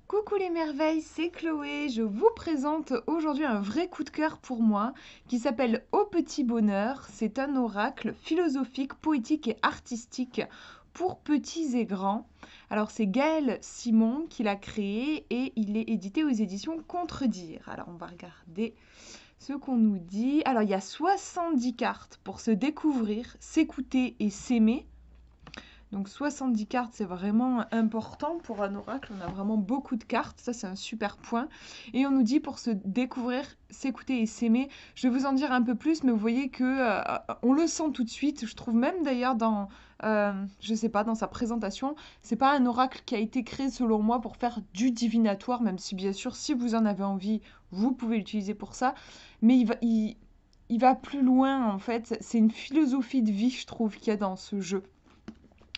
Coucou les merveilles, c'est Chloé. Je vous présente aujourd'hui un vrai coup de cœur pour moi qui s'appelle Au petit bonheur. C'est un oracle philosophique, poétique et artistique pour petits et grands. Alors c'est Gaël Simon qui l'a créé et il est édité aux éditions Contredire. Alors on va regarder ce qu'on nous dit. Alors il y a 70 cartes pour se découvrir, s'écouter et s'aimer. Donc 70 cartes, c'est vraiment important pour un oracle. On a vraiment beaucoup de cartes. Ça, c'est un super point. Et on nous dit pour se découvrir, s'écouter et s'aimer. Je vais vous en dire un peu plus, mais vous voyez que on le sent tout de suite. Je trouve même d'ailleurs dans, je sais pas, dans sa présentation, c'est pas un oracle qui a été créé selon moi pour faire du divinatoire, même si bien sûr, si vous en avez envie, vous pouvez l'utiliser pour ça. Mais il va plus loin en fait. C'est une philosophie de vie, je trouve, qu'il y a dans ce jeu.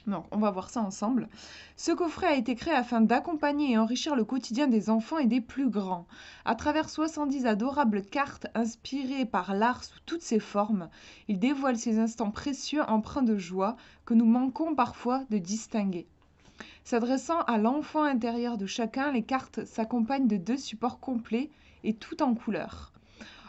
Donc, on va voir ça ensemble. Ce coffret a été créé afin d'accompagner et enrichir le quotidien des enfants et des plus grands. À travers 70 adorables cartes inspirées par l'art sous toutes ses formes, il dévoile ces instants précieux empreints de joie que nous manquons parfois de distinguer. S'adressant à l'enfant intérieur de chacun, les cartes s'accompagnent de 2 supports complets et tout en couleurs.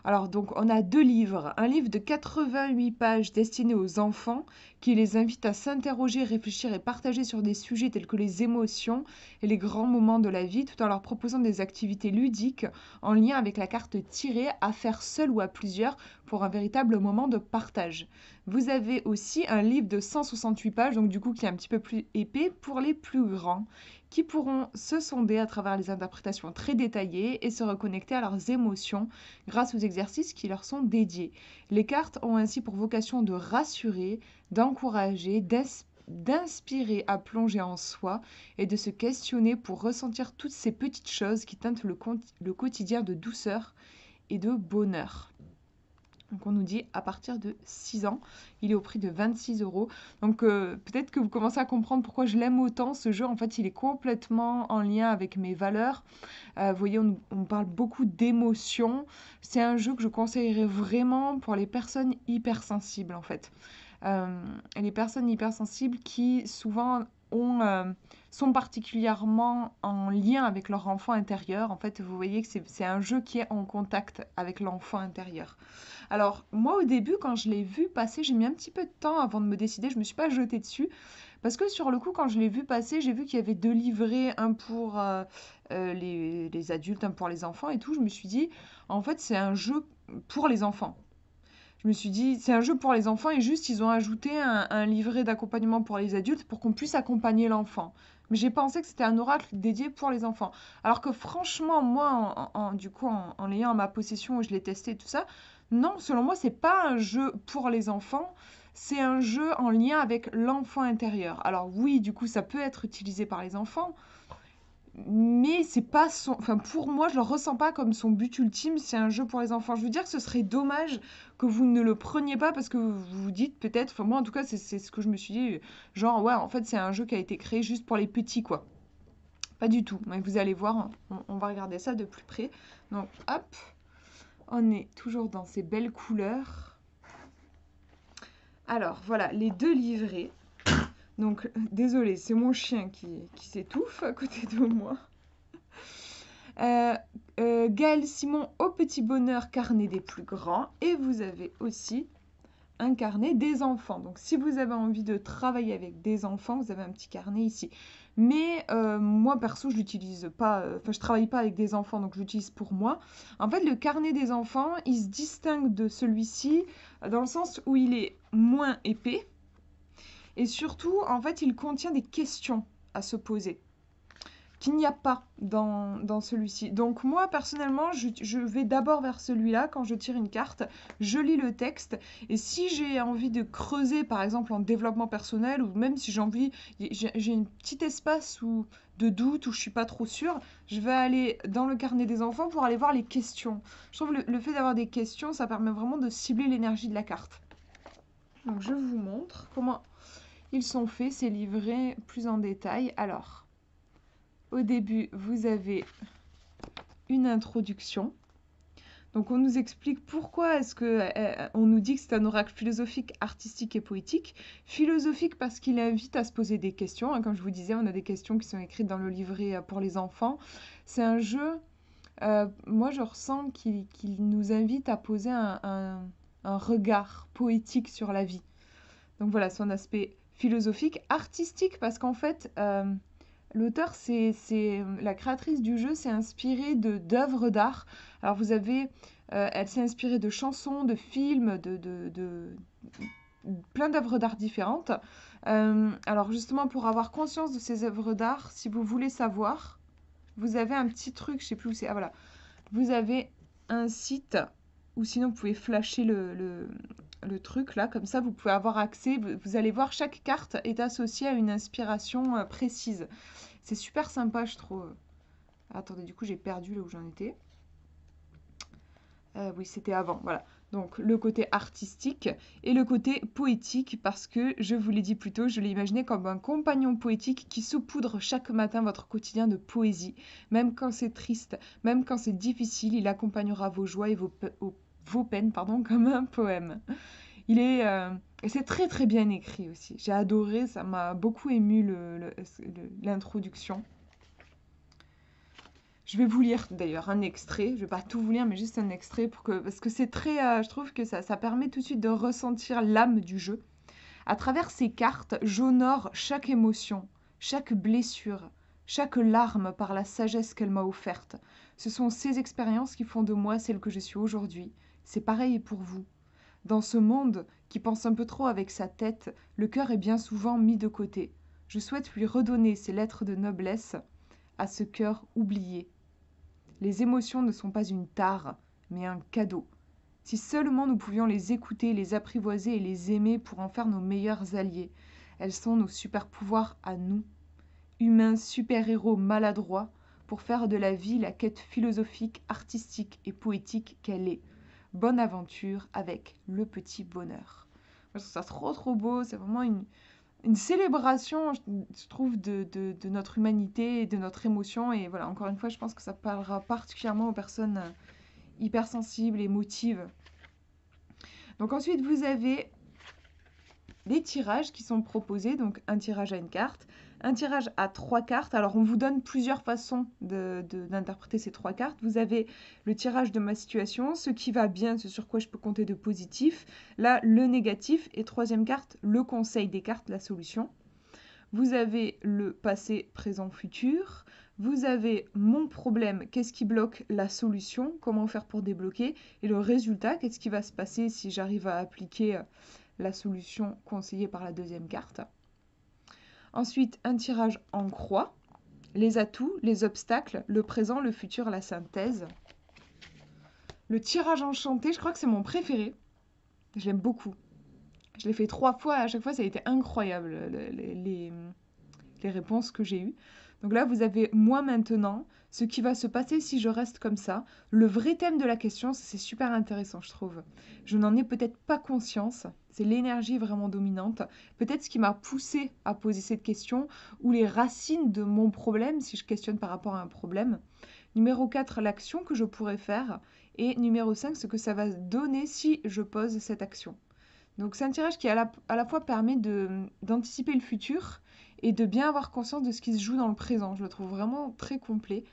Alors donc on a 2 livres, un livre de 88 pages destiné aux enfants qui les invite à s'interroger, réfléchir et partager sur des sujets tels que les émotions et les grands moments de la vie tout en leur proposant des activités ludiques en lien avec la carte tirée à faire seul ou à plusieurs pour un véritable moment de partage. Vous avez aussi un livre de 168 pages, donc du coup qui est un petit peu plus épais pour les plus grands, qui pourront se sonder à travers les interprétations très détaillées et se reconnecter à leurs émotions grâce aux exercices qui leur sont dédiés. Les cartes ont ainsi pour vocation de rassurer, d'encourager, d'inspirer à plonger en soi et de se questionner pour ressentir toutes ces petites choses qui teintent le quotidien de douceur et de bonheur. Donc on nous dit à partir de 6 ans, il est au prix de 26 euros. Donc peut-être que vous commencez à comprendre pourquoi je l'aime autant. Ce jeu, en fait, il est complètement en lien avec mes valeurs. Vous voyez, on parle beaucoup d'émotions. C'est un jeu que je conseillerais vraiment pour les personnes hypersensibles, en fait. Et les personnes hypersensibles qui souvent sont particulièrement en lien avec leur enfant intérieur. En fait, vous voyez que c'est un jeu qui est en contact avec l'enfant intérieur. Alors, moi, au début, quand je l'ai vu passer, j'ai mis un petit peu de temps avant de me décider. Je me suis pas jetée dessus. Parce que sur le coup, quand je l'ai vu passer, j'ai vu qu'il y avait 2 livrets, un pour les adultes, un pour les enfants et tout. Je me suis dit, en fait, c'est un jeu pour les enfants. Je me suis dit, c'est un jeu pour les enfants et juste, ils ont ajouté un livret d'accompagnement pour les adultes pour qu'on puisse accompagner l'enfant. Mais j'ai pensé que c'était un oracle dédié pour les enfants. Alors que franchement, moi, du coup, en l'ayant en ma possession où je l'ai testé et tout ça, non, selon moi, c'est pas un jeu pour les enfants, c'est un jeu en lien avec l'enfant intérieur. Alors oui, du coup, ça peut être utilisé par les enfants, mais c'est pas son, enfin pour moi, je le ressens pas comme son but ultime, c'est un jeu pour les enfants. Je veux dire que ce serait dommage que vous ne le preniez pas parce que vous vous dites peut-être, enfin moi en tout cas, c'est ce que je me suis dit, genre ouais, en fait, c'est un jeu qui a été créé juste pour les petits quoi. Pas du tout. Mais vous allez voir, on va regarder ça de plus près. Donc hop, on est toujours dans ces belles couleurs. Alors voilà, les 2 livrets. Donc désolé, c'est mon chien qui s'étouffe à côté de moi. Euh, Gaël Simon au petit bonheur, carnet des plus grands. Et vous avez aussi un carnet des enfants. Donc si vous avez envie de travailler avec des enfants, vous avez un petit carnet ici. Mais moi perso, je l'utilise pas. Enfin, je travaille pas avec des enfants, donc je l'utilise pour moi. En fait, le carnet des enfants, il se distingue de celui-ci dans le sens où il est moins épais. Et surtout, en fait, il contient des questions à se poser qu'il n'y a pas dans celui-ci. Donc moi, personnellement, je vais d'abord vers celui-là. Quand je tire une carte, je lis le texte. Et si j'ai envie de creuser, par exemple, en développement personnel, ou même si j'ai un petit espace de doute, où je suis pas trop sûre, je vais aller dans le carnet des enfants pour aller voir les questions. Je trouve le fait d'avoir des questions, ça permet vraiment de cibler l'énergie de la carte. Donc je vous montre comment ils sont faits, ces livrets plus en détail. Alors, au début, vous avez une introduction. Donc on nous explique pourquoi est-ce que on nous dit que c'est un oracle philosophique, artistique et poétique. Philosophique parce qu'il invite à se poser des questions, hein. Comme je vous disais, on a des questions qui sont écrites dans le livret pour les enfants. C'est un jeu, moi je ressens qu'il nous invite à poser un regard poétique sur la vie. Donc voilà, son aspect philosophique, artistique parce qu'en fait, l'auteur, la créatrice du jeu s'est inspirée d'œuvres d'art. Alors vous avez, elle s'est inspirée de chansons, de films, de plein d'œuvres d'art différentes. Alors justement, pour avoir conscience de ces œuvres d'art, si vous voulez savoir, vous avez un petit truc, je sais plus où c'est. Ah voilà, vous avez un site, ou sinon vous pouvez flasher le truc là, comme ça vous pouvez avoir accès. Vous allez voir, chaque carte est associée à une inspiration précise. C'est super sympa, je trouve. Attendez, du coup, j'ai perdu là où j'en étais. Oui, c'était avant, voilà. Donc, le côté artistique et le côté poétique, parce que, je vous l'ai dit plus tôt, je l'ai imaginé comme un compagnon poétique qui saupoudre chaque matin votre quotidien de poésie. Même quand c'est triste, même quand c'est difficile, il accompagnera vos joies et vos peines, pardon, comme un poème. Et c'est très très bien écrit aussi. J'ai adoré, ça m'a beaucoup ému l'introduction. Je vais vous lire d'ailleurs un extrait. Je ne vais pas tout vous lire, mais juste un extrait parce que c'est très, je trouve que ça permet tout de suite de ressentir l'âme du jeu. À travers ces cartes, j'honore chaque émotion, chaque blessure, chaque larme par la sagesse qu'elle m'a offerte. Ce sont ces expériences qui font de moi celle que je suis aujourd'hui. C'est pareil pour vous. Dans ce monde qui pense un peu trop avec sa tête, le cœur est bien souvent mis de côté. Je souhaite lui redonner ces lettres de noblesse à ce cœur oublié. Les émotions ne sont pas une tare, mais un cadeau. Si seulement nous pouvions les écouter, les apprivoiser et les aimer pour en faire nos meilleurs alliés. Elles sont nos super-pouvoirs à nous, humains super-héros maladroits, pour faire de la vie la quête philosophique, artistique et poétique qu'elle est. Bonne aventure avec le petit bonheur. Moi, je trouve ça trop trop beau, c'est vraiment une célébration, je trouve, de notre humanité et de notre émotion. Et voilà, encore une fois, je pense que ça parlera particulièrement aux personnes hypersensibles, émotives. Donc ensuite, vous avez les tirages qui sont proposés. Donc un tirage à une carte, un tirage à 3 cartes. Alors on vous donne plusieurs façons d'interpréter ces 3 cartes. Vous avez le tirage de ma situation, ce qui va bien, ce sur quoi je peux compter de positif. Là, le négatif. Et troisième carte, le conseil des cartes, la solution. Vous avez le passé, présent, futur. Vous avez mon problème, qu'est-ce qui bloque la solution, comment faire pour débloquer. Et le résultat, qu'est-ce qui va se passer si j'arrive à appliquer la solution conseillée par la deuxième carte. Ensuite, un tirage en croix, les atouts, les obstacles, le présent, le futur, la synthèse. Le tirage enchanté, je crois que c'est mon préféré. Je l'aime beaucoup. Je l'ai fait 3 fois, à chaque fois ça a été incroyable les réponses que j'ai eues. Donc là, vous avez moi maintenant, ce qui va se passer si je reste comme ça. Le vrai thème de la question, c'est super intéressant, je trouve. Je n'en ai peut-être pas conscience, c'est l'énergie vraiment dominante. Peut-être ce qui m'a poussé à poser cette question, ou les racines de mon problème, si je questionne par rapport à un problème. Numéro 4, l'action que je pourrais faire. Et numéro 5, ce que ça va donner si je pose cette action. Donc c'est un tirage qui à la fois permet d'anticiper le futur et de bien avoir conscience de ce qui se joue dans le présent. Je le trouve vraiment très complet.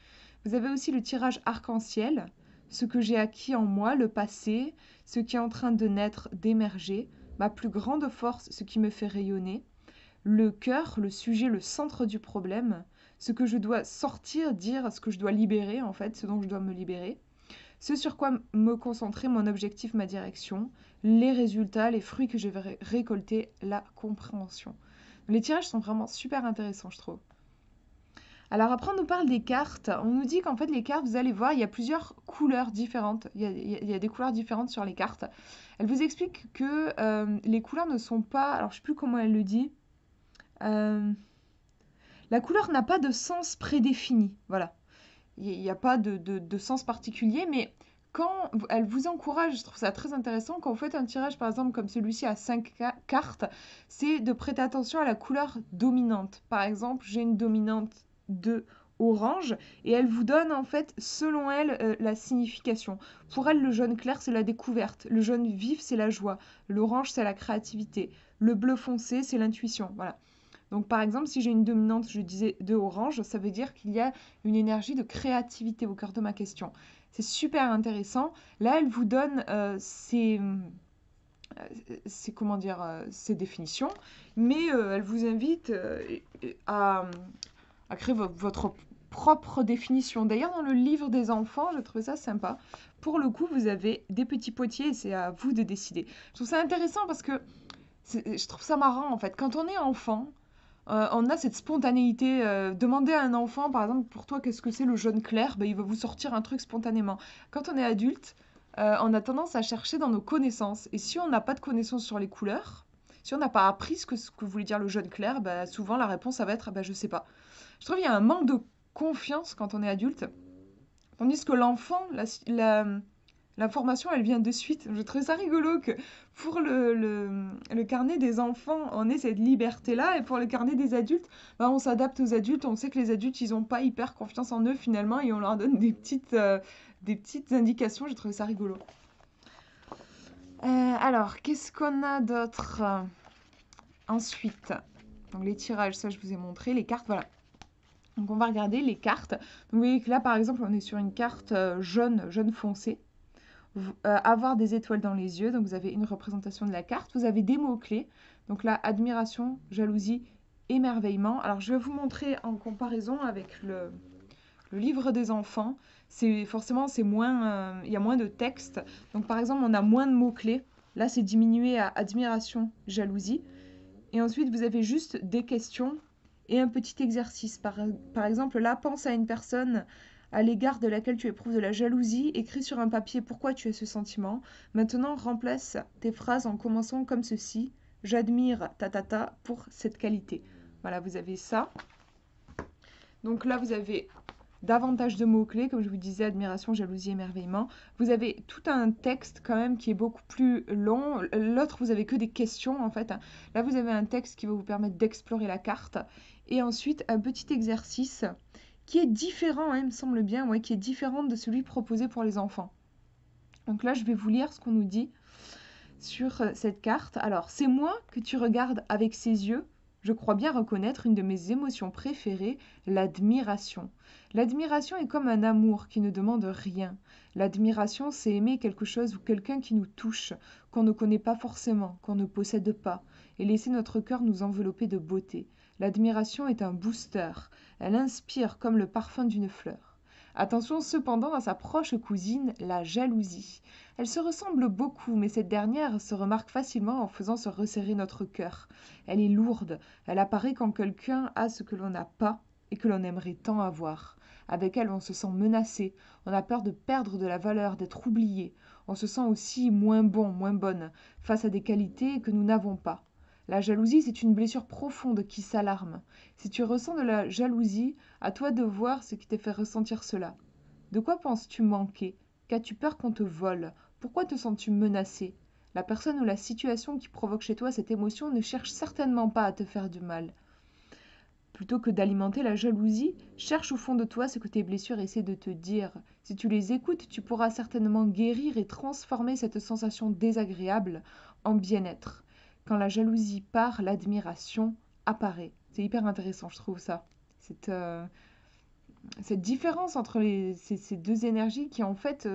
Vous avez aussi le tirage arc-en-ciel, ce que j'ai acquis en moi, le passé, ce qui est en train de naître, d'émerger, ma plus grande force, ce qui me fait rayonner, le cœur, le sujet, le centre du problème, ce que je dois sortir, dire, ce que je dois libérer en fait, ce dont je dois me libérer, ce sur quoi me concentrer, mon objectif, ma direction, les résultats, les fruits que je vais récolter, la compréhension. Les tirages sont vraiment super intéressants, je trouve. Alors après, on nous parle des cartes. On nous dit qu'en fait, les cartes, vous allez voir, il y a plusieurs couleurs différentes. Il y a des couleurs différentes sur les cartes. Elle vous explique que les couleurs ne sont pas... Alors, je ne sais plus comment elle le dit. La couleur n'a pas de sens prédéfini. Voilà. Il n'y a pas de sens particulier, mais quand elle vous encourage, je trouve ça très intéressant, quand vous faites un tirage par exemple comme celui-ci à 5 cartes, c'est de prêter attention à la couleur dominante. Par exemple, j'ai une dominante de orange et elle vous donne en fait, selon elle, la signification. Pour elle, le jaune clair, c'est la découverte. Le jaune vif, c'est la joie. L'orange, c'est la créativité. Le bleu foncé, c'est l'intuition. Voilà. Donc par exemple, si j'ai une dominante, je disais de orange, ça veut dire qu'il y a une énergie de créativité au cœur de ma question. C'est super intéressant. Là, elle vous donne comment dire, ses définitions, mais elle vous invite à créer votre propre définition. D'ailleurs, dans le livre des enfants, j'ai trouvé ça sympa. Pour le coup, vous avez des petits potiers et c'est à vous de décider. Je trouve ça intéressant parce que je trouve ça marrant en fait. Quand on est enfant, on a cette spontanéité. Demandez à un enfant, par exemple, pour toi, qu'est-ce que c'est le jaune clair? Ben, il va vous sortir un truc spontanément. Quand on est adulte, on a tendance à chercher dans nos connaissances. Et si on n'a pas de connaissances sur les couleurs, si on n'a pas appris ce que voulait dire le jaune clair, ben, souvent la réponse ça va être je sais pas. Je trouve qu'il y a un manque de confiance quand on est adulte, tandis que l'enfant, l'information, elle vient de suite. Je trouve ça rigolo que pour le carnet des enfants, on ait cette liberté-là, et pour le carnet des adultes, on s'adapte aux adultes. On sait que les adultes, ils n'ont pas hyper confiance en eux finalement, et on leur donne des petites indications. J'ai trouvé ça rigolo. Alors, qu'est-ce qu'on a d'autre ensuite? Donc les tirages, ça je vous ai montré. Les cartes, voilà. Donc on va regarder les cartes. Donc, vous voyez que là, par exemple, on est sur une carte jaune foncé. Avoir des étoiles dans les yeux. Donc vous avez une représentation de la carte. Vous avez des mots-clés. Donc là, admiration, jalousie, émerveillement. Alors je vais vous montrer en comparaison avec le livre des enfants. Forcément, il y a moins de texte. Donc par exemple, on a moins de mots-clés. Là, c'est diminué à admiration, jalousie. Et ensuite, vous avez juste des questions et un petit exercice. Par exemple, là, pense à une personne à l'égard de laquelle tu éprouves de la jalousie. Écris sur un papier pourquoi tu as ce sentiment. Maintenant, remplace tes phrases en commençant comme ceci. J'admire ta pour cette qualité. Voilà, vous avez ça. Donc là, vous avez davantage de mots-clés, comme je vous disais, admiration, jalousie, émerveillement. Vous avez tout un texte quand même qui est beaucoup plus long. L'autre, vous avez que des questions en fait. Là, vous avez un texte qui va vous permettre d'explorer la carte. Et ensuite, un petit exercice qui est différent, il me semble bien, qui est différent de celui proposé pour les enfants. Donc là, je vais vous lire ce qu'on nous dit sur cette carte. Alors, c'est moi que tu regardes avec ses yeux. Je crois bien reconnaître une de mes émotions préférées, l'admiration. L'admiration est comme un amour qui ne demande rien. L'admiration, c'est aimer quelque chose ou quelqu'un qui nous touche, qu'on ne connaît pas forcément, qu'on ne possède pas, et laisser notre cœur nous envelopper de beauté. L'admiration est un booster. Elle inspire comme le parfum d'une fleur. Attention cependant à sa proche cousine, la jalousie. Elle se ressemble beaucoup, mais cette dernière se remarque facilement en faisant se resserrer notre cœur. Elle est lourde, elle apparaît quand quelqu'un a ce que l'on n'a pas et que l'on aimerait tant avoir. Avec elle, on se sent menacé, on a peur de perdre de la valeur, d'être oublié. On se sent aussi moins bon, moins bonne, face à des qualités que nous n'avons pas. La jalousie, c'est une blessure profonde qui s'alarme. Si tu ressens de la jalousie, à toi de voir ce qui te fait ressentir cela. De quoi penses-tu manquer? Qu'as-tu peur qu'on te vole? Pourquoi te sens-tu menacé? La personne ou la situation qui provoque chez toi cette émotion ne cherche certainement pas à te faire du mal. Plutôt que d'alimenter la jalousie, cherche au fond de toi ce que tes blessures essaient de te dire. Si tu les écoutes, tu pourras certainement guérir et transformer cette sensation désagréable en bien-être. Quand la jalousie part, l'admiration apparaît. C'est hyper intéressant, je trouve ça. Cette différence entre ces deux énergies qui, en fait,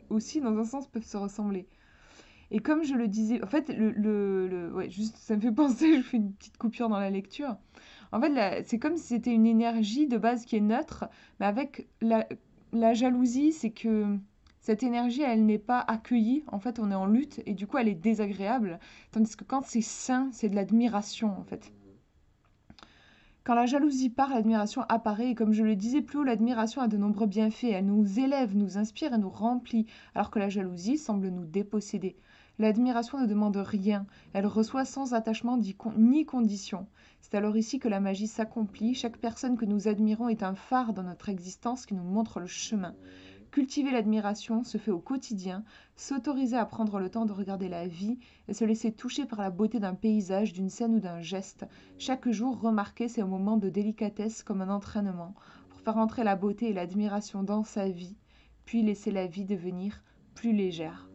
aussi, dans un sens, peuvent se ressembler. Et comme je le disais, en fait, ouais, juste, ça me fait penser, je fais une petite coupure dans la lecture. En fait, c'est comme si c'était une énergie de base qui est neutre, mais avec la jalousie, c'est que cette énergie, elle n'est pas accueillie. En fait, on est en lutte et du coup, elle est désagréable. Tandis que quand c'est sain, c'est de l'admiration, en fait. Quand la jalousie part, l'admiration apparaît, et comme je le disais plus haut, l'admiration a de nombreux bienfaits. Elle nous élève, nous inspire et nous remplit, alors que la jalousie semble nous déposséder. L'admiration ne demande rien, elle reçoit sans attachement ni condition. C'est alors ici que la magie s'accomplit. Chaque personne que nous admirons est un phare dans notre existence qui nous montre le chemin. Cultiver l'admiration se fait au quotidien, s'autoriser à prendre le temps de regarder la vie et se laisser toucher par la beauté d'un paysage, d'une scène ou d'un geste. Chaque jour, remarquer ces moments de délicatesse comme un entraînement pour faire entrer la beauté et l'admiration dans sa vie, puis laisser la vie devenir plus légère.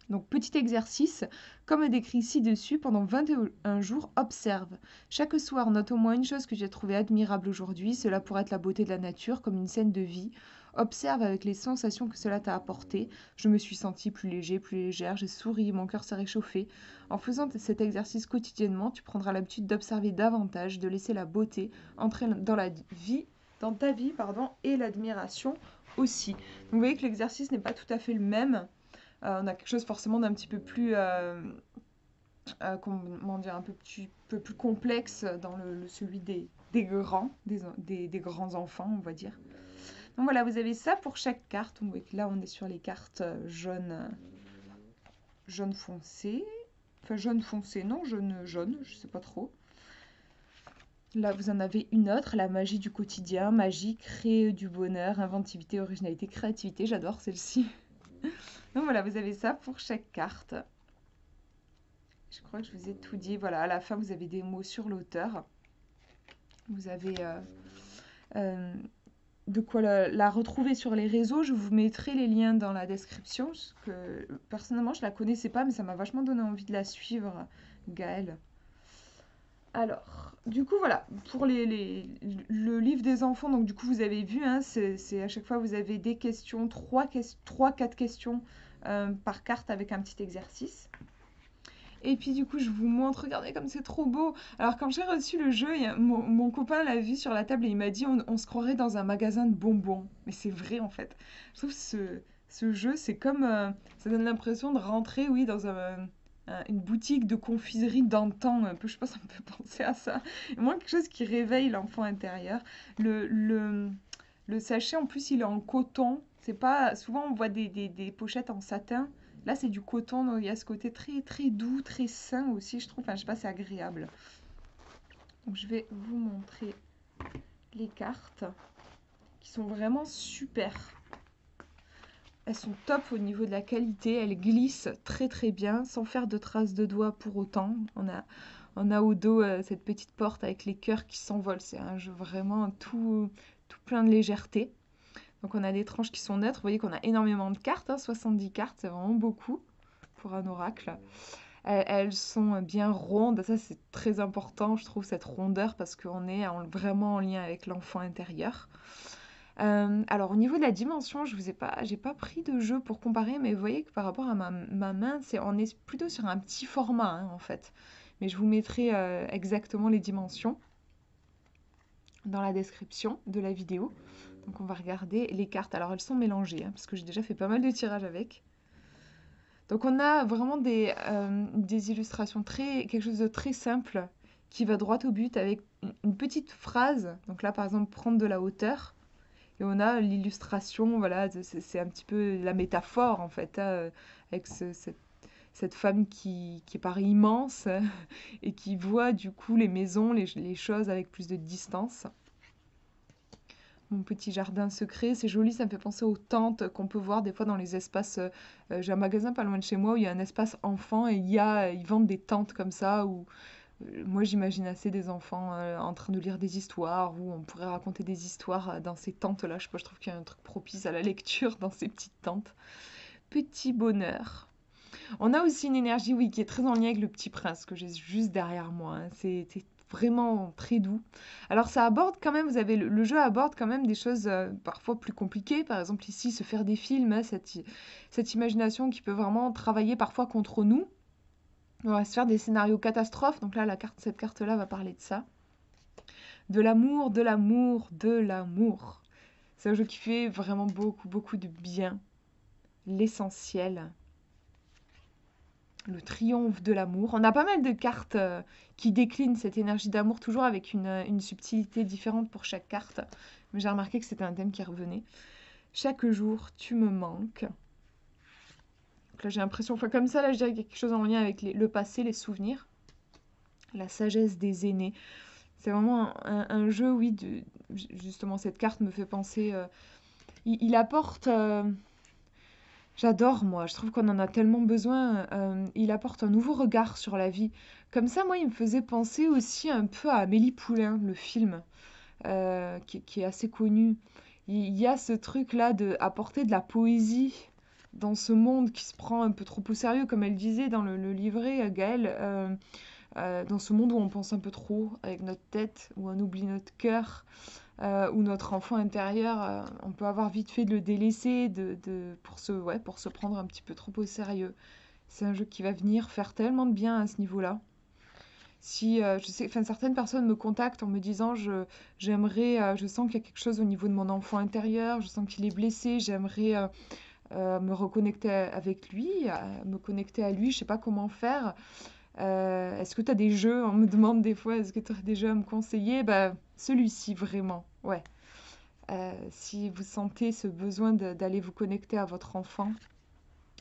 Donc, petit exercice, comme décrit ci-dessus, pendant 21 jours, observe. Chaque soir, note au moins une chose que j'ai trouvée admirable aujourd'hui. Cela pourrait être la beauté de la nature, comme une scène de vie. Observe avec les sensations que cela t'a apporté. Je me suis sentie plus léger, plus légère, j'ai souri, mon cœur s'est réchauffé. En faisant cet exercice quotidiennement, tu prendras l'habitude d'observer davantage, de laisser la beauté entrer dans la vie, dans ta vie, et l'admiration aussi. Donc, vous voyez que l'exercice n'est pas tout à fait le même. On a quelque chose forcément d'un petit peu plus, comment dire, un peu plus complexe dans celui des grands, des grands enfants, on va dire. Donc voilà, vous avez ça pour chaque carte. Vous voyez que là, on est sur les cartes jaune foncé. Enfin, jaune foncé, non, jaune, je sais pas trop. Là, vous en avez une autre, la magie du quotidien, magie, créer du bonheur, inventivité, originalité, créativité. J'adore celle-ci. Donc voilà, vous avez ça pour chaque carte. Je crois que je vous ai tout dit. Voilà, à la fin, vous avez des mots sur l'auteur. Vous avez de quoi la retrouver sur les réseaux. Je vous mettrai les liens dans la description. Parce que, personnellement, je ne la connaissais pas, mais ça m'a vachement donné envie de la suivre, Gaëlle. Alors, du coup, voilà, pour le livre des enfants, donc du coup, vous avez vu, hein, c'est à chaque fois, vous avez des questions, 3-4 questions par carte avec un petit exercice. Et puis du coup, je vous montre, regardez comme c'est trop beau. Alors quand j'ai reçu le jeu, mon copain l'a vu sur la table et il m'a dit on se croirait dans un magasin de bonbons. Mais c'est vrai en fait. Je trouve ce jeu, c'est comme... ça donne l'impression de rentrer, oui, dans une boutique de confiserie d'antan. Un peu, je sais pas, ça me fait penser à ça. Et moi, quelque chose qui réveille l'enfant intérieur. Le sachet, en plus, il est en coton. C'est pas... Souvent, on voit des pochettes en satin. Là, c'est du coton, donc il y a ce côté très, très doux, très sain aussi, je trouve. Enfin, je sais pas, c'est agréable. Donc, je vais vous montrer les cartes qui sont vraiment super. Elles sont top au niveau de la qualité. Elles glissent très, très bien sans faire de traces de doigts pour autant. On a au dos cette petite porte avec les cœurs qui s'envolent. C'est un jeu vraiment tout plein de légèreté. Donc on a des tranches qui sont neutres. Vous voyez qu'on a énormément de cartes, hein, 70 cartes, c'est vraiment beaucoup pour un oracle. Elles sont bien rondes, ça c'est très important, je trouve, cette rondeur, parce qu'on est vraiment en lien avec l'enfant intérieur. Alors au niveau de la dimension, j'ai pas pris de jeu pour comparer, mais vous voyez que par rapport à ma main, on est plutôt sur un petit format, hein, en fait. Mais je vous mettrai exactement les dimensions dans la description de la vidéo. Donc on va regarder les cartes. Alors elles sont mélangées, hein, parce que j'ai déjà fait pas mal de tirages avec. Donc on a vraiment des illustrations, quelque chose de très simple, qui va droit au but avec une petite phrase. Donc là par exemple, prendre de la hauteur. Et on a l'illustration, voilà, c'est un petit peu la métaphore en fait, hein, avec cette femme qui paraît immense et qui voit du coup les maisons, les choses avec plus de distance. Mon petit jardin secret, c'est joli, ça me fait penser aux tentes qu'on peut voir des fois dans les espaces. J'ai un magasin pas loin de chez moi où il y a un espace enfant et ils vendent des tentes comme ça où moi j'imagine assez des enfants en train de lire des histoires où on pourrait raconter des histoires dans ces tentes-là. Je sais pas, je trouve qu'il y a un truc propice à la lecture dans ces petites tentes. Petit bonheur. On a aussi une énergie, oui, qui est très en lien avec le Petit Prince que j'ai juste derrière moi, hein. C'est vraiment très doux. Alors ça aborde quand même, vous avez le jeu aborde quand même des choses parfois plus compliquées. Par exemple ici, se faire des films, hein, cette imagination qui peut vraiment travailler parfois contre nous. On va se faire des scénarios catastrophes. Donc là, cette carte-là va parler de ça. De l'amour, de l'amour, de l'amour. C'est un jeu qui fait vraiment beaucoup, beaucoup de bien. L'essentiel. Le triomphe de l'amour. On a pas mal de cartes qui déclinent cette énergie d'amour, toujours avec une subtilité différente pour chaque carte. Mais j'ai remarqué que c'était un thème qui revenait. Chaque jour, tu me manques. Donc là, j'ai l'impression, enfin comme ça, là, je dirais qu'il y a quelque chose en lien avec le passé, les souvenirs. La sagesse des aînés. C'est vraiment un jeu, oui, justement, cette carte me fait penser... il apporte... J'adore, moi. Je trouve qu'on en a tellement besoin. Il apporte un nouveau regard sur la vie. Comme ça, moi, il me faisait penser aussi un peu à Amélie Poulain, le film. qui est assez connu. Il y a ce truc-là de apporter de la poésie dans ce monde qui se prend un peu trop au sérieux, comme elle disait dans le livret, Gaëlle, dans ce monde où on pense un peu trop avec notre tête, où on oublie notre cœur, où notre enfant intérieur, on peut avoir vite fait de le délaisser pour se prendre un petit peu trop au sérieux. C'est un jeu qui va venir faire tellement de bien à ce niveau-là. Si je sais, enfin, certaines personnes me contactent en me disant j'aimerais, je sens qu'il y a quelque chose au niveau de mon enfant intérieur, je sens qu'il est blessé, j'aimerais me reconnecter avec lui, me connecter à lui, je sais pas comment faire. Est-ce que tu as des jeux? On me demande des fois, est-ce que tu as des jeux à me conseiller? Bah, celui-ci, vraiment, ouais. Si vous sentez ce besoin d'aller vous connecter à votre enfant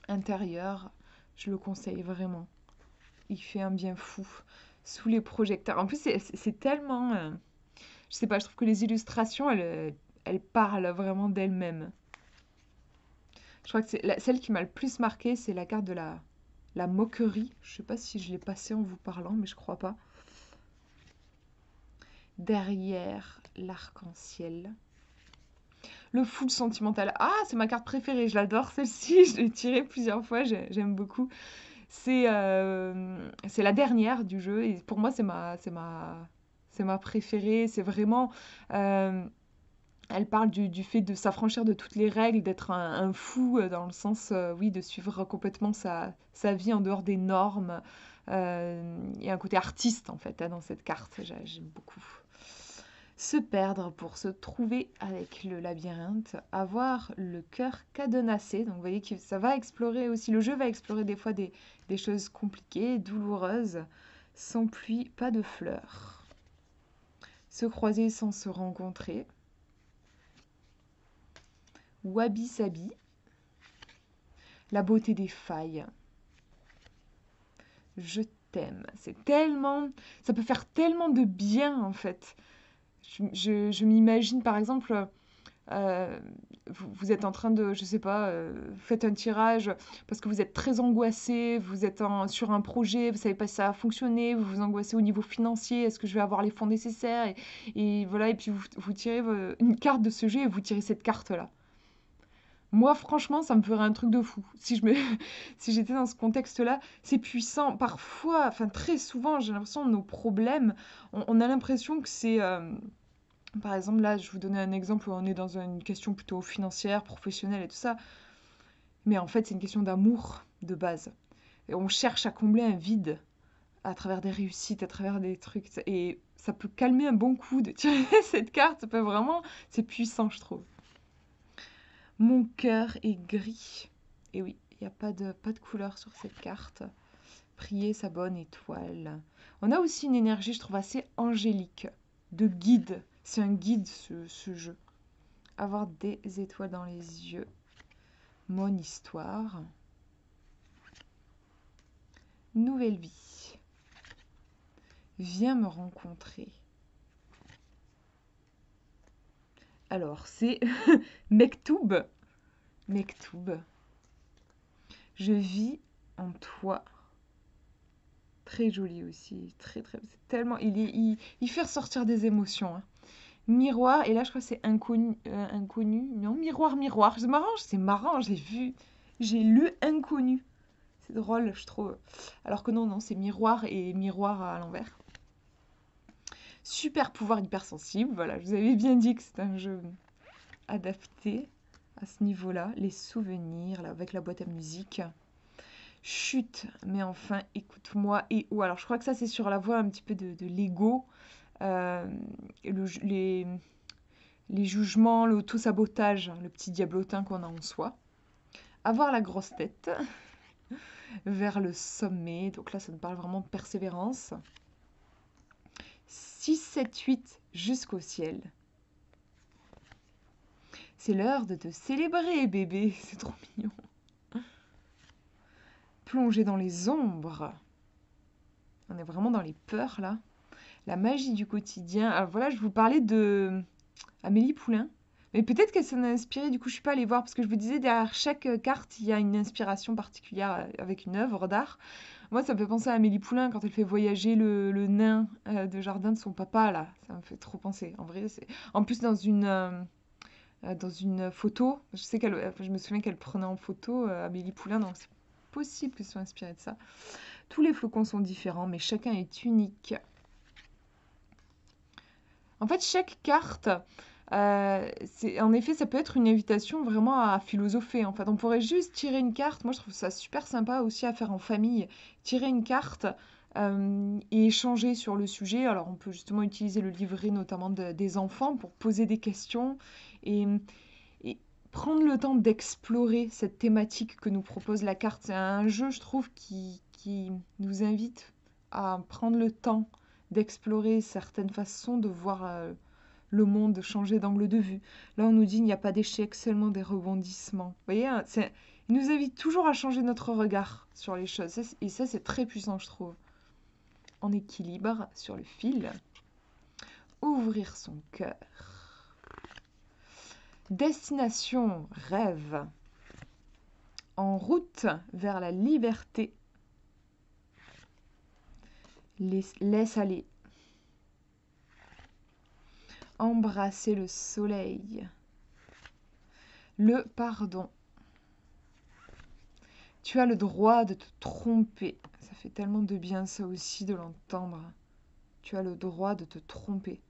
intérieur, je le conseille vraiment. Il fait un bien fou sous les projecteurs. En plus, c'est tellement... je sais pas, je trouve que les illustrations, elles parlent vraiment d'elles-mêmes. Je crois que celle qui m'a le plus marqué, c'est la carte de la moquerie. Je sais pas si je l'ai passée en vous parlant, mais je crois pas. Derrière l'arc-en-ciel. Le full sentimental. Ah, c'est ma carte préférée, je l'adore celle-ci. Je l'ai tirée plusieurs fois, j'aime beaucoup. C'est la dernière du jeu et pour moi c'est ma préférée. C'est vraiment, elle parle du fait de s'affranchir de toutes les règles, d'être un fou dans le sens, oui, de suivre complètement sa vie en dehors des normes. Il y a un côté artiste en fait dans cette carte, j'aime beaucoup. Se perdre pour se trouver avec le labyrinthe, avoir le cœur cadenassé. Donc vous voyez que ça va explorer aussi, le jeu va explorer des fois des choses compliquées, douloureuses. Sans pluie, pas de fleurs. Se croiser sans se rencontrer. Wabi Sabi. La beauté des failles. Je t'aime. C'est tellement... Ça peut faire tellement de bien en fait. Je m'imagine par exemple, vous êtes en train de, je sais pas, faites un tirage parce que vous êtes très angoissé, vous êtes sur un projet, vous savez pas si ça va fonctionner, vous vous angoissez au niveau financier, est-ce que je vais avoir les fonds nécessaires et voilà, et puis vous tirez une carte de ce jeu et vous tirez cette carte-là. Moi, franchement, ça me ferait un truc de fou. Si j'étais dans ce contexte-là, c'est puissant. Parfois, enfin très souvent, j'ai l'impression nos problèmes, on a l'impression que c'est par exemple, là, je vous donnais un exemple où on est dans une question plutôt financière, professionnelle et tout ça. Mais en fait, c'est une question d'amour de base. Et on cherche à combler un vide à travers des réussites, à travers des trucs. Et ça peut calmer un bon coup de tirer cette carte. Ça peut vraiment... C'est puissant, je trouve. Mon cœur est gris. Et oui, il n'y a pas de couleur sur cette carte. Prier sa bonne étoile. On a aussi une énergie, je trouve, assez angélique, de guide. C'est un guide, ce jeu. Avoir des étoiles dans les yeux. Mon histoire. Nouvelle vie. Viens me rencontrer. Alors, c'est Mektoub. Mektoub. Je vis en toi. Très joli aussi. Très, très. C'est tellement. Il fait ressortir des émotions. Hein. Miroir, et là je crois que c'est inconnu, inconnu, non, miroir, miroir, c'est marrant, j'ai lu inconnu, c'est drôle je trouve, alors que non, c'est miroir et miroir à l'envers. Super pouvoir hypersensible, voilà, je vous avais bien dit que c'est un jeu adapté à ce niveau-là, les souvenirs, là, avec la boîte à musique. Chut, mais enfin, écoute-moi, et oh, alors je crois que ça c'est sur la voie un petit peu de l'ego, euh, les jugements, l'auto-sabotage, le petit diablotin qu'on a en soi. Avoir la grosse tête vers le sommet. Donc là, ça me parle vraiment de persévérance. 6, 7, 8 jusqu'au ciel. C'est l'heure de te célébrer, bébé. C'est trop mignon. Plonger dans les ombres. On est vraiment dans les peurs, là. La magie du quotidien. Alors voilà, je vous parlais de Amélie Poulain. Mais peut-être qu'elle s'en a inspirée, du coup, je suis pas allée voir, parce que je vous disais, derrière chaque carte, il y a une inspiration particulière avec une œuvre d'art. Moi, ça me fait penser à Amélie Poulain quand elle fait voyager le nain de jardin de son papa, là. Ça me fait trop penser. En vrai, c'est... En plus, dans une photo, je me souviens qu'elle prenait en photo Amélie Poulain, donc c'est possible qu'ils soient inspirés de ça. Tous les flocons sont différents, mais chacun est unique. En fait, chaque carte, en effet, ça peut être une invitation vraiment à philosopher. En fait, on pourrait juste tirer une carte. Moi, je trouve ça super sympa aussi à faire en famille. Tirer une carte et échanger sur le sujet. Alors, on peut justement utiliser le livret, notamment des enfants, pour poser des questions et, et prendre le temps d'explorer cette thématique que nous propose la carte. C'est un jeu, je trouve, qui nous invite à prendre le temps d'explorer certaines façons de voir le monde, de changer d'angle de vue. Là, on nous dit il n'y a pas d'échec, seulement des rebondissements. Vous voyez, hein, il nous invite toujours à changer notre regard sur les choses. Et ça, c'est très puissant, je trouve. En équilibre sur le fil. Ouvrir son cœur. Destination, rêve. En route vers la liberté. Laisse aller. Embrasser le soleil. Le pardon. Tu as le droit de te tromper. Ça fait tellement de bien ça aussi de l'entendre. Tu as le droit de te tromper.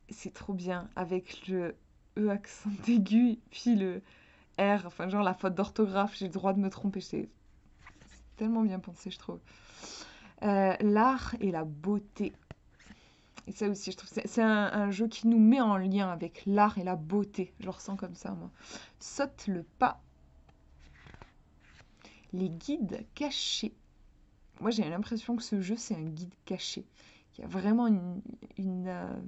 C'est trop bien avec le E accent aigu puis le R, enfin genre la faute d'orthographe, j'ai le droit de me tromper. C'est tellement bien pensé, je trouve. L'art et la beauté. Et ça aussi, je trouve c'est un jeu qui nous met en lien avec l'art et la beauté. Je le ressens comme ça, moi. Saute le pas. Les guides cachés. Moi, j'ai l'impression que ce jeu, c'est un guide caché. Il y a vraiment une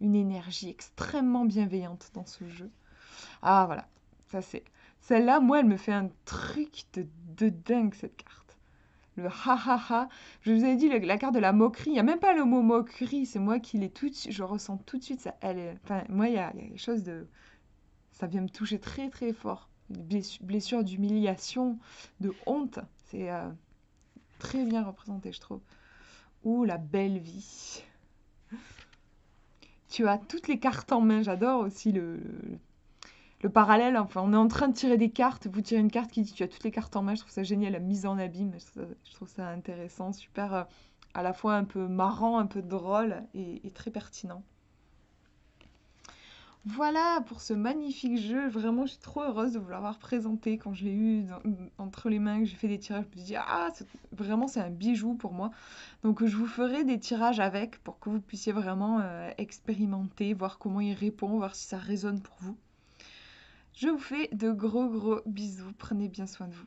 énergie extrêmement bienveillante dans ce jeu. Ah, voilà. Ça, c'est... Celle-là, moi, elle me fait un truc de dingue, cette carte. Le ha ha ha. Je vous avais dit, la carte de la moquerie. Il n'y a même pas le mot moquerie. C'est moi qui l'ai tout de suite... Je ressens tout de suite ça. Enfin, moi, il y a quelque chose de... Ça vient me toucher très, très fort. Une blessure d'humiliation, de honte. C'est très bien représenté, je trouve. Ouh, la belle vie. Tu as toutes les cartes en main. J'adore aussi le parallèle. Enfin, on est en train de tirer des cartes. Vous tirez une carte qui dit tu as toutes les cartes en main. Je trouve ça génial, la mise en abîme. Je trouve ça intéressant, super, à la fois un peu marrant, un peu drôle et très pertinent. Voilà pour ce magnifique jeu. Vraiment, je suis trop heureuse de vous l'avoir présenté quand je l'ai eu entre les mains, que j'ai fait des tirages. Je me suis dit, ah, vraiment, c'est un bijou pour moi. Donc, je vous ferai des tirages avec pour que vous puissiez vraiment expérimenter, voir comment il répond, voir si ça résonne pour vous. Je vous fais de gros bisous. Prenez bien soin de vous.